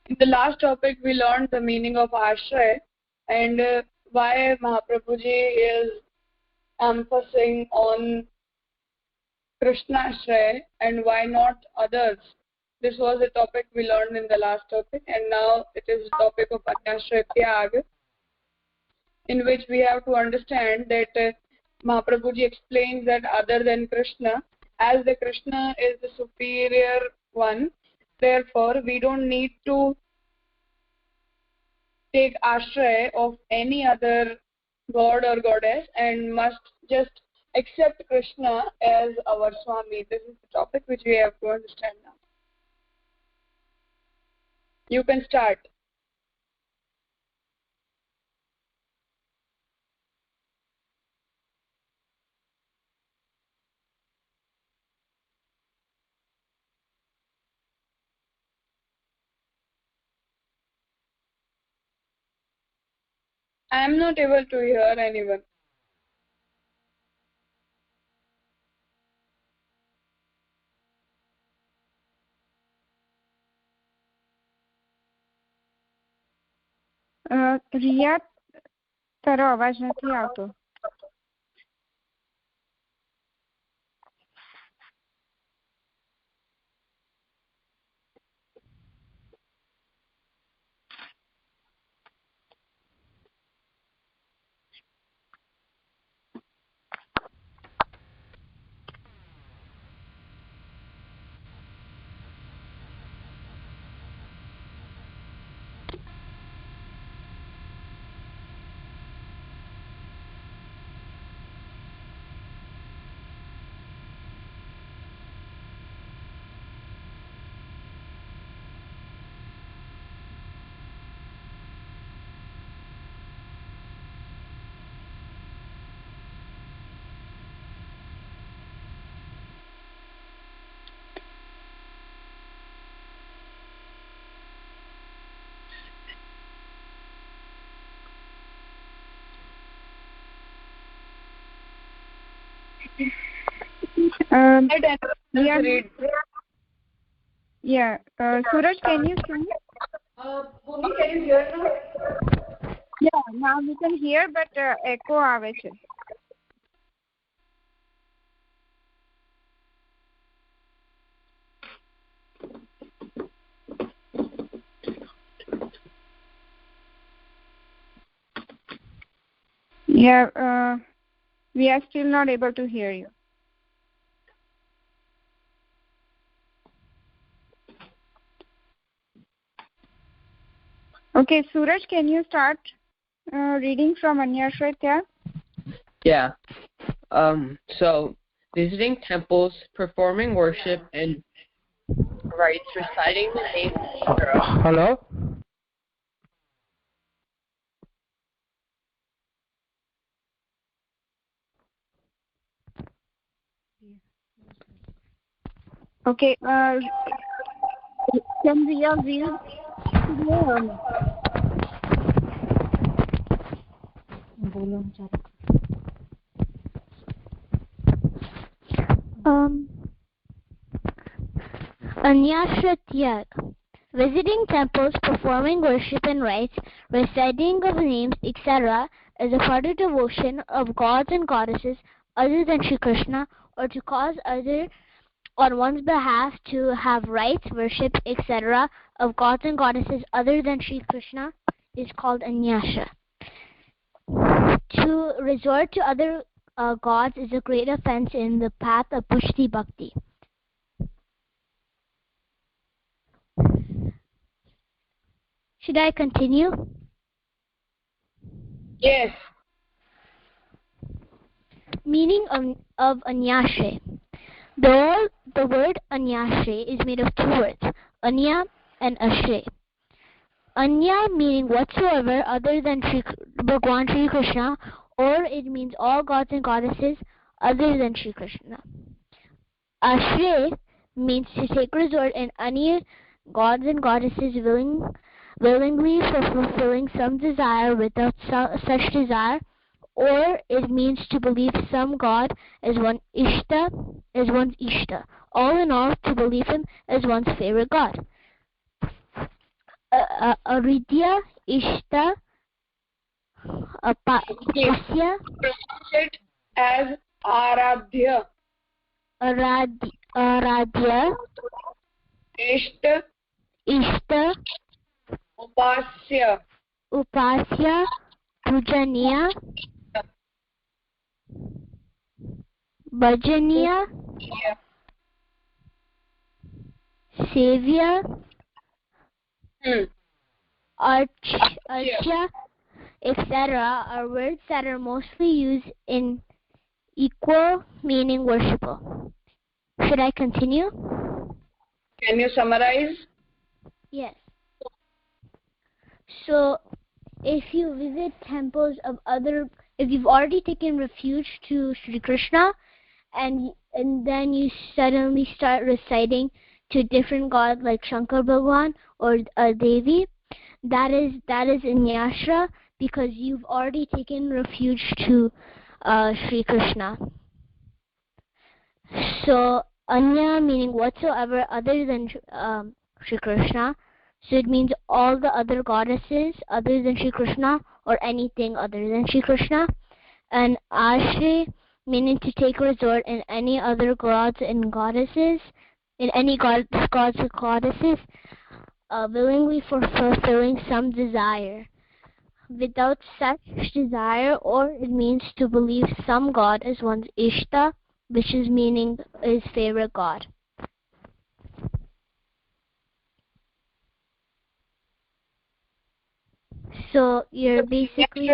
In the last topic, we learned the meaning of ashray and why Mahaprabhuji is emphasizing on Krishna ashray and why not others. This was a topic we learned in the last topic, and now it is the topic of Anyashray Tyag, in which we have to understand that Mahaprabhuji explains that other than Krishna, as the Krishna is the superior one, therefore we don't need to take ashray of any other god or goddess and must just accept Krishna as our Swami. This is the topic which we have to understand now. You can start. I am not able to hear anyone. Riya તારો અવાજ નથી આવતો. Yeah, Suraj, can you sing? Bhumi, can you hear now? Yeah, now we can hear, but echo આવે છે. Yeah, we are still not able to hear you. Okay, Suraj, can you start reading from Anyashray Tyag? Yeah. So, visiting temples, performing worship and rites, reciting the name. Hello? Okay, can we read? Anyashray Tyag. Visiting temples, performing worship and rites, reciting of names, etc. is a further devotion of gods and goddesses other than Shri Krishna, or to cause other on one's behalf to have rites, worship, etc. of gods and goddesses other than Shri Krishna is called Anyashra. To resort to other gods is a great offense in the path of Pushti Bhakti. Should I continue? Yes. Meaning of Anyashray. The word Anyashray is made of two words, Anya and Ashray. Anya meaning whatsoever other than Bhagwan Shri Krishna, or it means all gods and goddesses other than Shri Krishna. Ashray means to take resort in any gods and goddesses willingly for fulfilling some desire without such desire, or it means to believe some god as one's ishta. All in all, to believe him as one's favorite god. Aridya, Ishta, Pasya. Pronounce it as Aradhya. Aradhya, Ishta, Upasya, Pujaniya, Bhajaniya, Sevya, Archya, etc. are words that are mostly used in equal meaning worshipable. Should I continue? Can you summarize? Yes. So, if you visit temples of if you've already taken refuge to Sri Krishna, and then you suddenly start reciting to different gods like Shankar Bhagwan or Devi, that is Anyashra, because you've already taken refuge to Sri Krishna. So Anya meaning whatsoever other than Sri Krishna. So it means all the other goddesses other than Sri Krishna, or anything other than Sri Krishna. And Ashray meaning to take resort in any other gods and goddesses, in any gods and goddesses, willingly for fulfilling some desire. Without such desire, or it means to believe some god as one's Ishta, which is meaning his favorite god. So you're basically...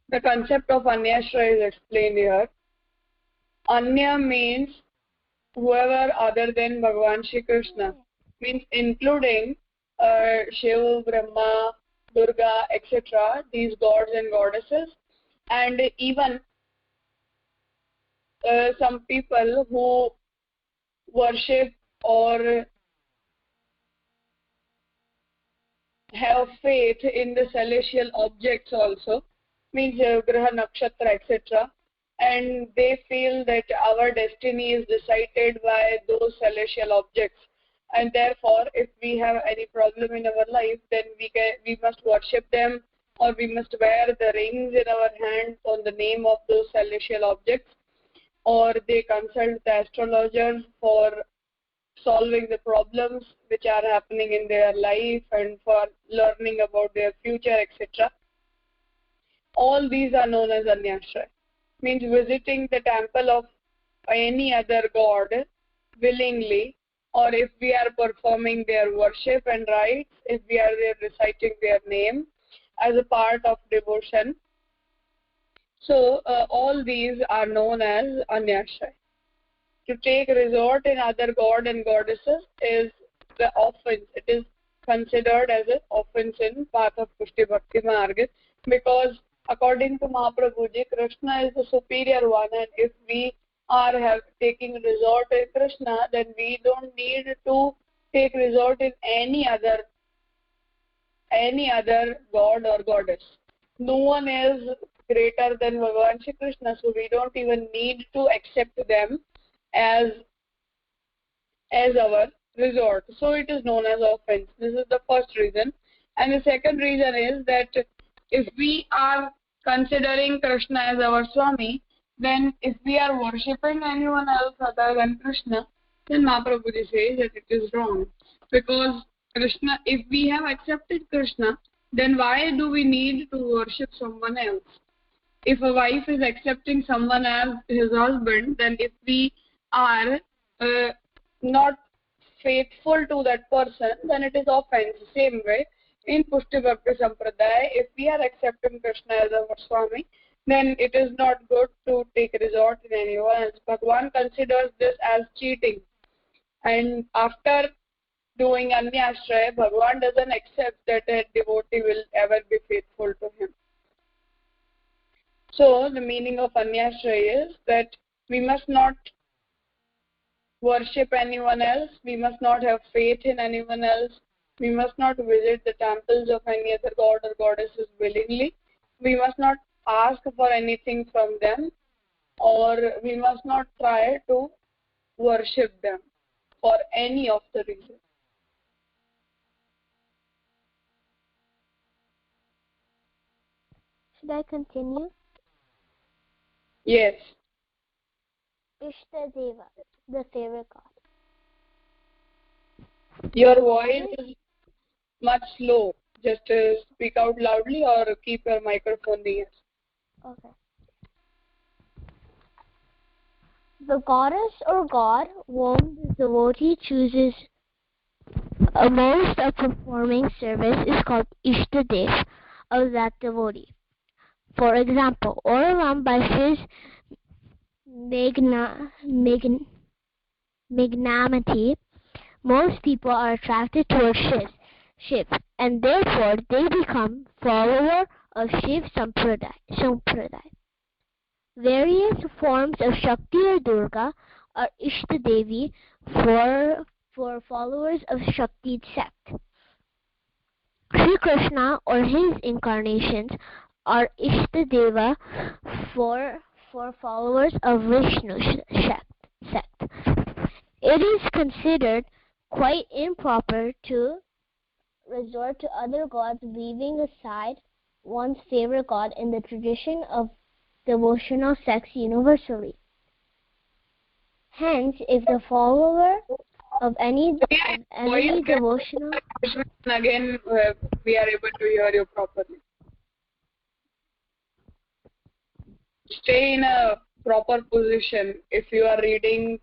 The concept of Anyashra is explained here. Anya means whoever other than Bhagavan Shri Krishna, means including Shiva, Brahma, Durga, etc., these gods and goddesses, and even some people who worship or have faith in the celestial objects also, means Graha, Nakshatra, etc., and they feel that our destiny is decided by those celestial objects, and therefore if we have any problem in our life, then we must worship them, or we must wear the rings in our hands on the name of those celestial objects, or they consult the astrologers for solving the problems which are happening in their life and for learning about their future, etc. All these are known as Anyashray. Means visiting the temple of any other god willingly, or if we are performing their worship and rites, if we are reciting their name as a part of devotion. So all these are known as Anyashray. To take resort in other god and goddesses is the offense. It is considered as an offense in path of Pushti Bhakti Marga, because according to Mahaprabhuji, Krishna is the superior one, and if we are taking resort in Krishna, then we don't need to take resort in any other god or goddess. No one is greater than Bhagavan Shri Krishna, so we don't even need to accept them as our resort. So it is known as offense. This is the first reason. And the second reason is that if we are considering Krishna as our Swami, then if we are worshipping anyone else other than Krishna, then Mahaprabhuji says that it is wrong. Because Krishna, if we have accepted Krishna, then why do we need to worship someone else? If a wife is accepting someone as his husband, then if we are not faithful to that person, then it is offense. Same way, in Pushti Bhakti Sampradaya, if we are accepting Krishna as our Swami, then it is not good to take resort in anyone else. Bhagwan considers this as cheating. And after doing Anyashray, Bhagwan doesn't accept that a devotee will ever be faithful to him. So the meaning of Anyashray is that we must not worship anyone else, we must not have faith in anyone else, we must not visit the temples of any other god or goddesses willingly, we must not ask for anything from them, or we must not try to worship them for any of the reasons. Should I continue? Yes. Ishtadeva, the favorite god. Your voice is much low. Just speak out loudly or keep your microphone near. Okay. The goddess or god whom the devotee chooses most of performing service is called Ishtadev of that devotee. For example, overwhelmed by his magnanimity, most people are attracted towards Shiv, and therefore they become follower of Shiv Sampradaya. Various forms of Shakti or Durga are Ishtadevi for followers of Shakti sect. Sri Krishna or his incarnations are Ishtadeva for followers of Vishnu sect. It is considered quite improper to resort to other gods, leaving aside one's favorite god in the tradition of devotional sects universally. Hence, if the follower of any devotional... Again, we are able to hear you properly. Stay in a proper position if you are reading.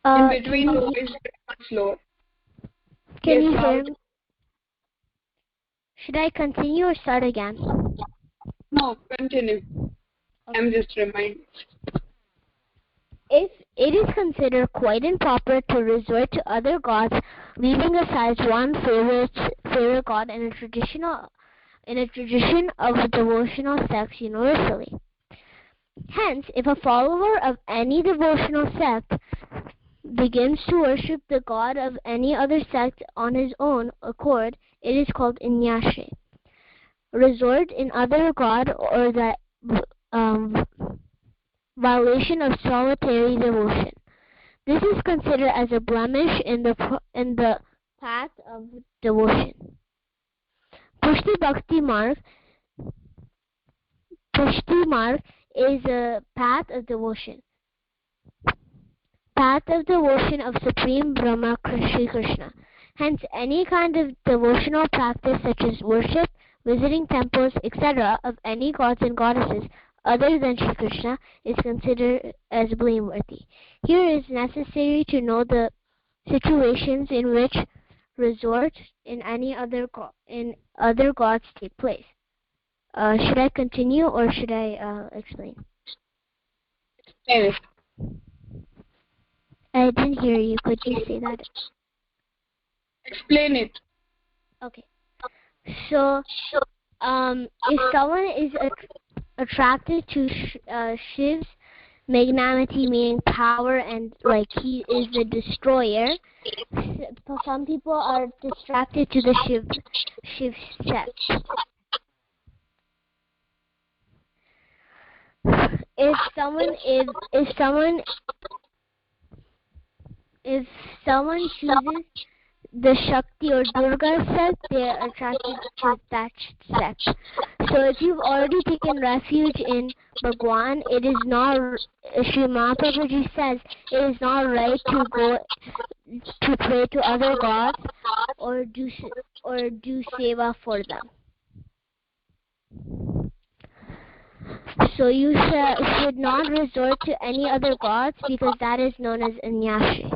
In between, the voice is much slower. Can you hear me? Should I continue or start again? No, continue. Okay. I'm just reminding. If it is considered quite improper to resort to other gods, leaving aside one favorite god in a tradition of devotional sects universally. Hence, if a follower of any devotional sect begins to worship the god of any other sect on his own accord, it is called Inyashe. Resort in other god or the violation of solitary devotion. This is considered as a blemish in the path of devotion. Pushti Bhakti Marg is a path of devotion. Path of devotion of Supreme Brahma Sri Krishna. Hence, any kind of devotional practice such as worship, visiting temples, etc. of any gods and goddesses other than Sri Krishna is considered as blameworthy. Here it is necessary to know the situations in which resort in any other gods take place. Should I continue or should I explain? Yes. I didn't hear you. Could you say that? Explain it. Okay. So, if someone is attracted to Shiv's magnanimity, meaning power, and like he is the destroyer, some people are distracted to the Shiv sect. If someone chooses the Shakti or Durga sect, they are attracted to that sect. So if you've already taken refuge in Bhagwan, it is not, Sri Mahaprabhuji says, it is not right to go to pray to other gods or do seva for them. So you should not resort to any other gods because that is known as Anyashi.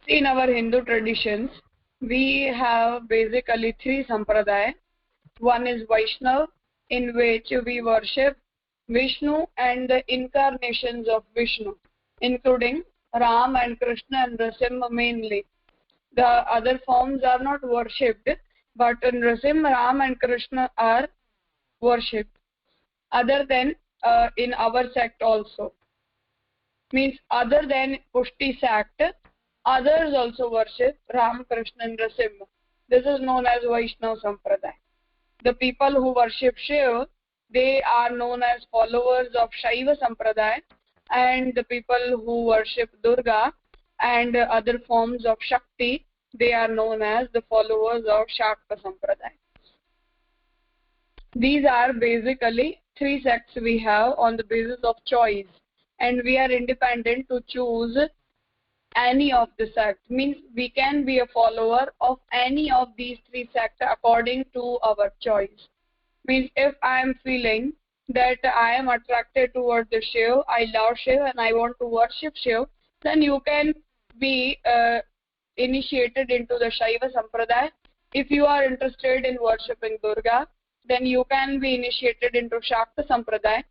In our Hindu traditions, we have basically three sampradaya. One is Vaishnav, in which we worship Vishnu and the incarnations of Vishnu, including Ram and Krishna and Nrasimha mainly. The other forms are not worshipped, but Nrasimha, Ram and Krishna are worshipped. Other than in our sect also. Means other than Pushti sect, others also worship Ram, Krishna and Nrasimha. This is known as Vaishnava Sampradaya. The people who worship Shiva, they are known as followers of Shaiva Sampradaya, and the people who worship Durga and other forms of Shakti, they are known as the followers of Shakta Sampradaya. These are basically three sects we have on the basis of choice, and we are independent to choose any of the sects. Means we can be a follower of any of these three sects according to our choice. Means if I am feeling that I am attracted towards the Shiv, I love Shiv and I want to worship Shiv, then you can be initiated into the Shaiva Sampradaya. If you are interested in worshipping Durga, then you can be initiated into Shakta Sampradaya.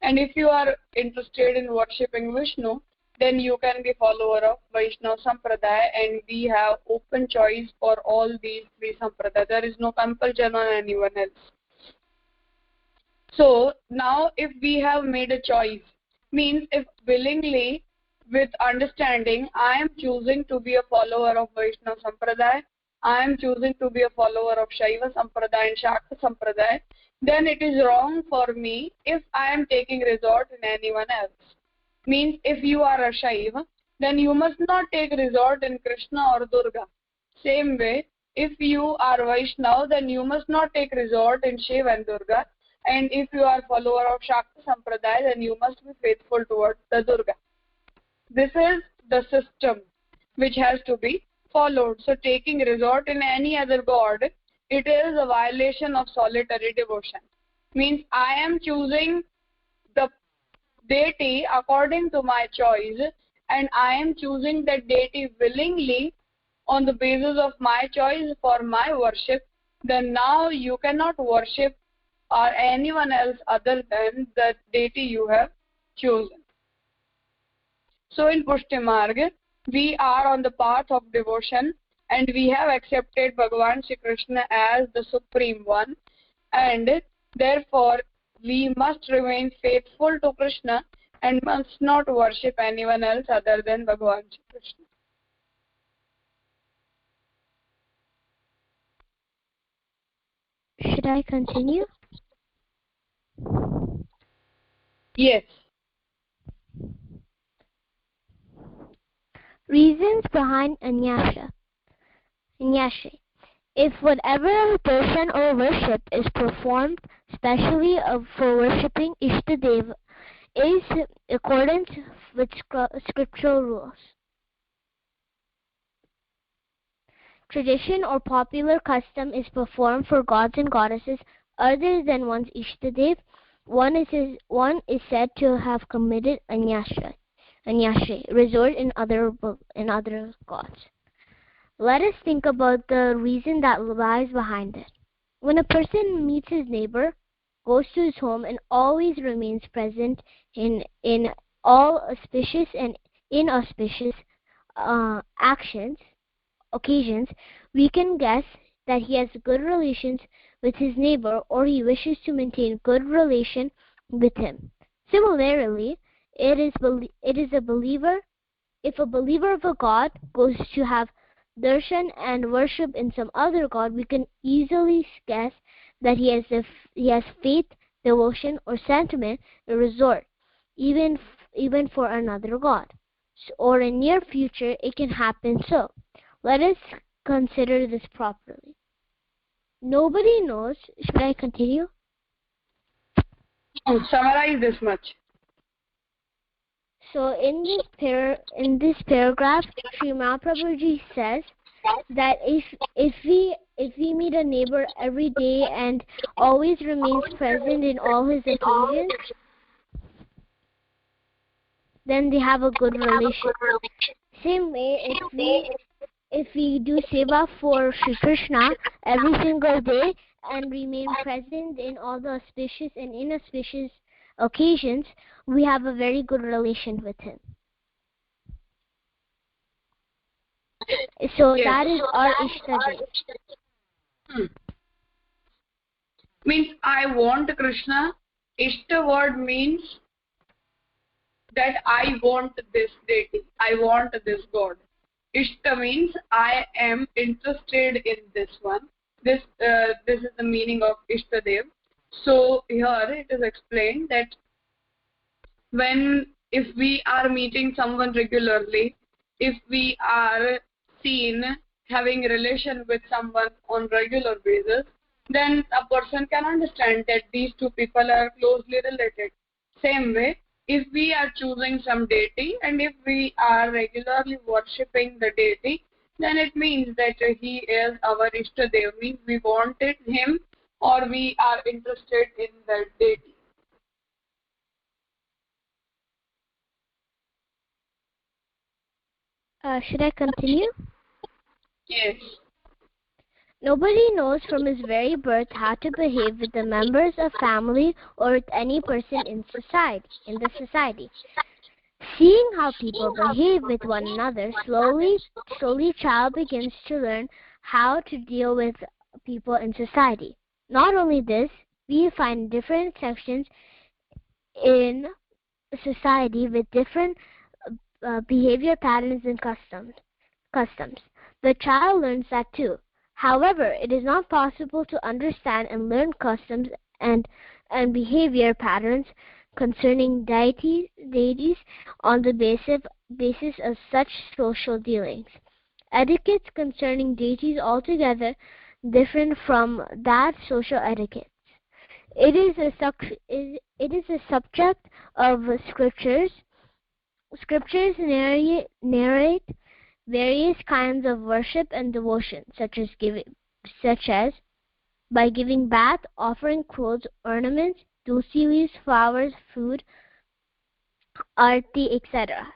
And if you are interested in worshipping Vishnu, then you can be follower of Vaishnava Sampradaya, and we have open choice for all these three Sampradaya. There is no compulsion on anyone else. So now if we have made a choice, means if willingly, with understanding, I am choosing to be a follower of Vaishnava Sampradaya, I am choosing to be a follower of Shaiva Sampradaya and Shakta Sampradaya, then it is wrong for me if I am taking resort in anyone else. Means if you are a Shaiva, then you must not take resort in Krishna or Durga. Same way, if you are Vaishnava, then you must not take resort in Shiva and Durga. And if you are follower of Shakta Sampradaya, then you must be faithful towards the Durga. This is the system which has to be followed. So taking resort in any other god, it is a violation of solitary devotion. Means I am choosing the deity according to my choice, and I am choosing that deity willingly on the basis of my choice for my worship, then now you cannot worship or anyone else other than the deity you have chosen. So in Pushti Marga, we are on the path of devotion, and we have accepted Bhagavan Shri Krishna as the Supreme One, and therefore we must remain faithful to Krishna and must not worship anyone else other than Bhagavan Shri Krishna. Should I continue? Yes. Reasons behind Anyasha. If whatever darshan or worship is performed specially for worshipping Ishtadev is in accordance with scriptural rules. Tradition or popular custom is performed for gods and goddesses other than one's Ishtadev, one is said to have committed Anyasha, resort in other gods. Let us think about the reason that lies behind it. When a person meets his neighbor, goes to his home, and always remains present in all auspicious and inauspicious occasions, we can guess that he has good relations with his neighbor, or he wishes to maintain good relation with him. Similarly, if a believer of a god goes to have darshan and worship in some other god, we can easily guess that he has faith, devotion, or sentiment in resort, even for another god. Or in near future, it can happen so. Let us consider this properly. Nobody knows. Should I continue? Summarize this much. So in this paragraph, Sri Mahaprabhuji says that if we meet a neighbor every day and always remains present in all his occasions, then they have a good relation. Same way, if we do seva for Shri Krishna every single day and remain present in all the auspicious and inauspicious occasions, we have a very good relation with him. So yes, that is our Ishtadev. Means I want Krishna. Ishta word means that I want this deity. I want this god. Ishta means I am interested in this one. This is the meaning of Ishtadev. So here it is explained that when if we are meeting someone regularly, if we are seen having a relation with someone on regular basis, then a person can understand that these two people are closely related. Same way, if we are choosing some deity and if we are regularly worshipping the deity, then it means that he is our Ishtadev, means we wanted him or we are interested in that deity. Should I continue? Yes. Nobody knows from his very birth how to behave with the members of family or with any person in the society. Seeing how people behave with one another, slowly child begins to learn how to deal with people in society. Not only this, we find different sections in society with different behavior patterns and customs. The child learns that too. However, it is not possible to understand and learn customs and behavior patterns concerning deities on the basis of such social dealings. Etiquettes concerning deities altogether different from that social etiquette. It is a subject of scriptures. Scriptures narrate various kinds of worship and devotion, such as by giving bath, offering clothes, ornaments, tulsi leaves, flowers, food, arti, etc.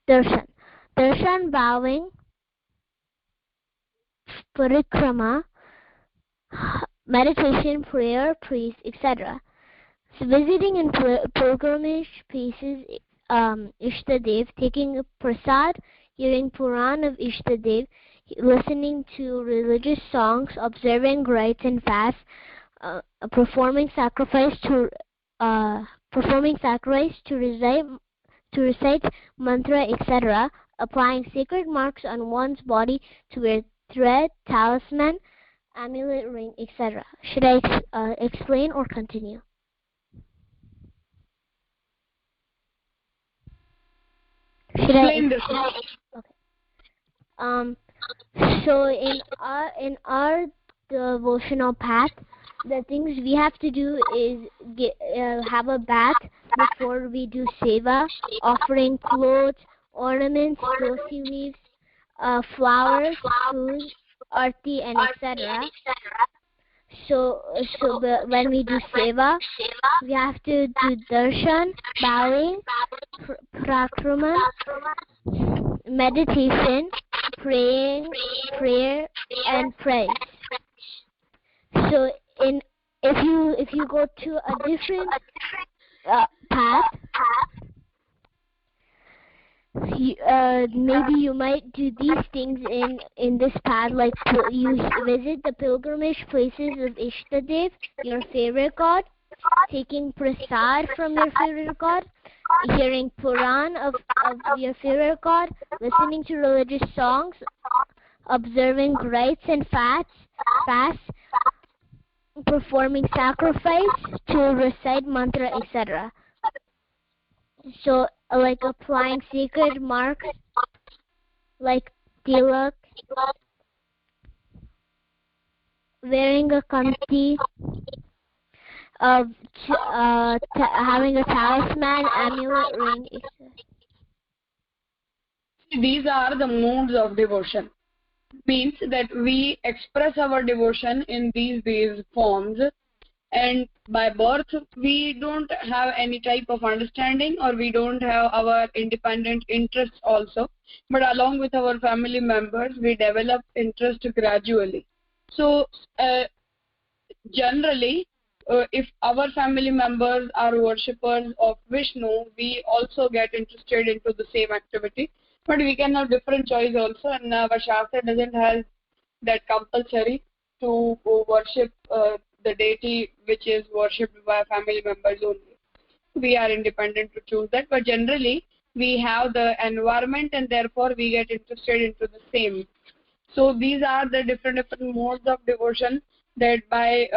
Darshan, bowing, parikrama, meditation, prayer, praise, etc. So visiting in pilgrimage places, Ishtadev, taking prasad, hearing Puran of Ishtadev, listening to religious songs, observing rites and fasts, performing sacrifice to recite mantra, etc., applying sacred marks on one's body to wear thread, talisman, amulet, ring, etc. Should I explain or continue? Explain this. Okay. So in our devotional path, the things we have to do is have a bath before we do seva, offering clothes, ornaments, tulsi leaves, flowers, food, arti, and etc. So when we do seva, we have to do darshan, bowing, prakrama, meditation, prayer, and praise. So if you go to a different path, maybe you might do these things in this path, like you visit the pilgrimage places of Ishtadev, your favorite god, taking prasad from your favorite god, hearing Puran of your favorite god, listening to religious songs, observing rites and fasts, performing sacrifice, to recite mantra, etc. So, like applying sacred marks, like tilak, wearing a kanti, having a talisman, amulet, ring, etc. These are the modes of devotion. Means that we express our devotion in these forms, and by birth we don't have any type of understanding, or we don't have our independent interests also, but along with our family members we develop interest gradually. So generally, if our family members are worshippers of Vishnu, we also get interested into the same activity. But we can have different choice also, and our Shastra doesn't have that compulsory to worship the deity which is worshipped by family members only. We are independent to choose that, but generally we have the environment and therefore we get interested into the same. So these are the different modes of devotion, that by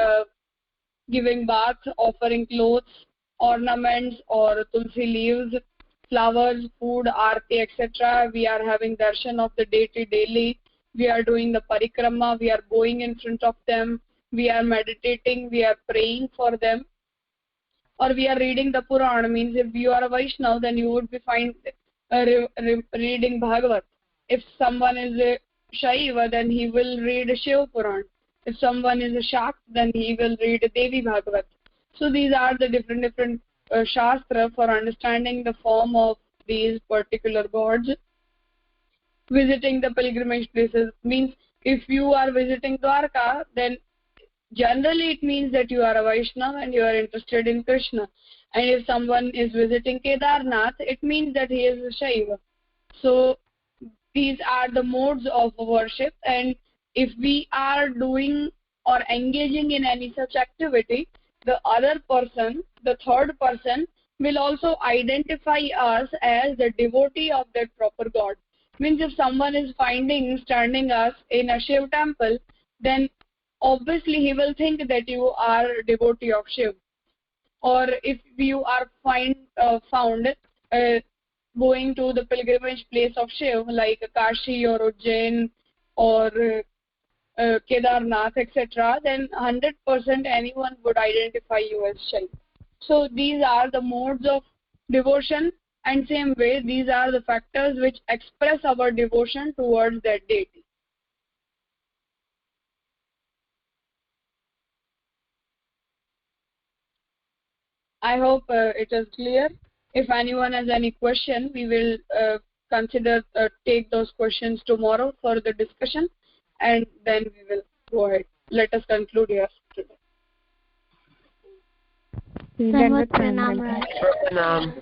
giving bath, offering clothes, ornaments or tulsi leaves, flowers, food, aarti, etc. We are having darshan of the deity daily. We are doing the parikrama. We are going in front of them. We are meditating. We are praying for them. Or we are reading the Purana. Means if you are a Vaishnava, then you would be reading Bhagavat. If someone is a Shaiva, then he will read Shiva Puran. If someone is a Shakt, then he will read Devi Bhagavat. So these are the different Shastra for understanding the form of these particular gods. Visiting the pilgrimage places means if you are visiting Dwarka, then generally it means that you are a Vaishnava and you are interested in Krishna. And if someone is visiting Kedarnath, it means that he is a Shaiva. So these are the modes of worship, and if we are doing or engaging in any such activity, the other person, the third person, will also identify us as the devotee of that proper god. Means if someone is standing us in a Shiv temple, then obviously he will think that you are a devotee of Shiv. Or if you are found going to the pilgrimage place of Shiv, like Kashi or Ujjain or Kedarnath, etc., then 100% anyone would identify you as Shiv. So these are the modes of devotion, and same way these are the factors which express our devotion towards that deity. I hope it is clear. If anyone has any question, we will take those questions tomorrow for the discussion, and then we will go ahead. Let us conclude here today. Pranam.